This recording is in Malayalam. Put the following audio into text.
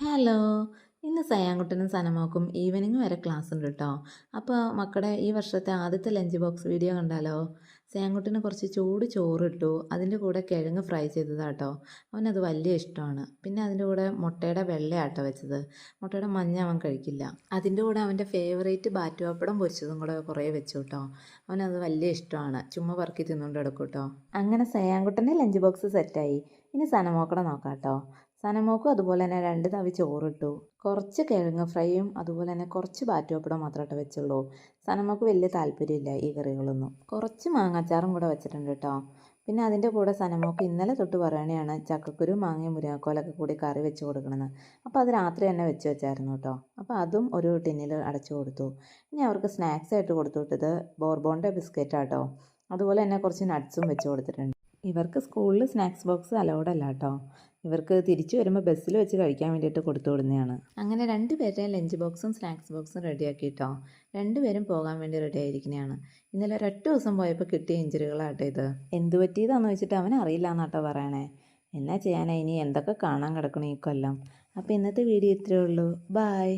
ഹലോ. ഇന്ന് സയാൻകുട്ടനും സനമോക്കും ഈവനിങ് വരെ ക്ലാസ് ഉണ്ട് കേട്ടോ. അപ്പോൾ മക്കളുടെ ഈ വർഷത്തെ ആദ്യത്തെ ലഞ്ച് ബോക്സ് വീഡിയോ കണ്ടാലോ? സയാൻകുട്ടന് കുറച്ച് ചൂട് ചോറിട്ടു, അതിൻ്റെ കൂടെ കിഴങ്ങ് ഫ്രൈ ചെയ്തതാട്ടോ. അവനത് വലിയ ഇഷ്ടമാണ്. പിന്നെ അതിൻ്റെ കൂടെ മുട്ടയുടെ വെള്ളയാട്ടോ വെച്ചത്. മുട്ടയുടെ മഞ്ഞ അവൻ കഴിക്കില്ല. അതിൻ്റെ കൂടെ അവൻ്റെ ഫേവറേറ്റ് ബാറ്റ് പപ്പടം പൊരിച്ചതും കൂടെ കുറേ വെച്ചു കേട്ടോ. അവനത് വലിയ ഇഷ്ടമാണ്. ചുമ്മാ പറക്കി തിന്നുകൊണ്ട് കിടക്കും കേട്ടോ. അങ്ങനെ സയാൻകുട്ടൻ്റെ ലഞ്ച് ബോക്സ് സെറ്റായി. ഇനി സനമോക്കടെ നോക്കാം കേട്ടോ. സനമോക്കും അതുപോലെ തന്നെ 2 തവി ചോറിട്ടു, കുറച്ച് കിഴങ്ങ് ഫ്രൈയും അതുപോലെ തന്നെ കുറച്ച് ബാറ്റ് പപ്പടം മാത്രമായിട്ട് വെച്ചുള്ളൂ. സനമോക്ക് വലിയ താല്പര്യമില്ല ഈ കറികളൊന്നും. കുറച്ച് മാങ്ങാച്ചാറും കൂടെ വെച്ചിട്ടുണ്ട് കേട്ടോ. പിന്നെ അതിൻ്റെ കൂടെ സനമോക്ക് ഇന്നലെ തൊട്ട് പറയണതാണ് ചക്കക്കുരു മാങ്ങയും മുരിങ്ങക്കോലൊക്കെ കൂടി കറി വെച്ച് കൊടുക്കണമെന്ന്. അപ്പോൾ അത് രാത്രി തന്നെ വെച്ച് വെച്ചായിരുന്നു കേട്ടോ. അപ്പോൾ അതും ഒരു ടിന്നിൽ അടച്ചു കൊടുത്തു. ഇനി അവർക്ക് സ്നാക്സ് ആയിട്ട് കൊടുത്തു വിട്ടത് ബോർബോണിൻ്റെ ബിസ്ക്കറ്റാട്ടോ. അതുപോലെ തന്നെ കുറച്ച് നട്ട്സും വെച്ച് കൊടുത്തിട്ടുണ്ട്. ഇവർക്ക് സ്കൂളിൽ സ്നാക്സ് ബോക്സ് അലൗഡല്ല കേട്ടോ. ഇവർക്ക് തിരിച്ചു വരുമ്പോൾ ബസ്സിൽ വെച്ച് കഴിക്കാൻ വേണ്ടിയിട്ട് കൊടുത്തു വിടുന്നതാണ്. അങ്ങനെ 2 പേരുടെയും ലഞ്ച് ബോക്സും സ്നാക്സ് ബോക്സും റെഡിയാക്കി കേട്ടോ. 2 പേരും പോകാൻ വേണ്ടി റെഡി ആയിരിക്കുന്നതാണ്. ഇന്നലെ ഒരൊറ്റ ദിവസം പോയപ്പോൾ കിട്ടിയ ഇഞ്ചുറികളാട്ടോ ഇത്. എന്ത് പറ്റിയതാണെന്ന് വെച്ചിട്ട് അവൻ അറിയില്ല എന്നാട്ടോ പറയണേ. എന്നാ ചെയ്യാനാ, ഇനി എന്തൊക്കെ കാണാൻ കിടക്കണം ഈ കൊല്ലം. അപ്പോൾ ഇന്നത്തെ വീഡിയോ ഇത്രയേ ഉള്ളൂ. ബായ്.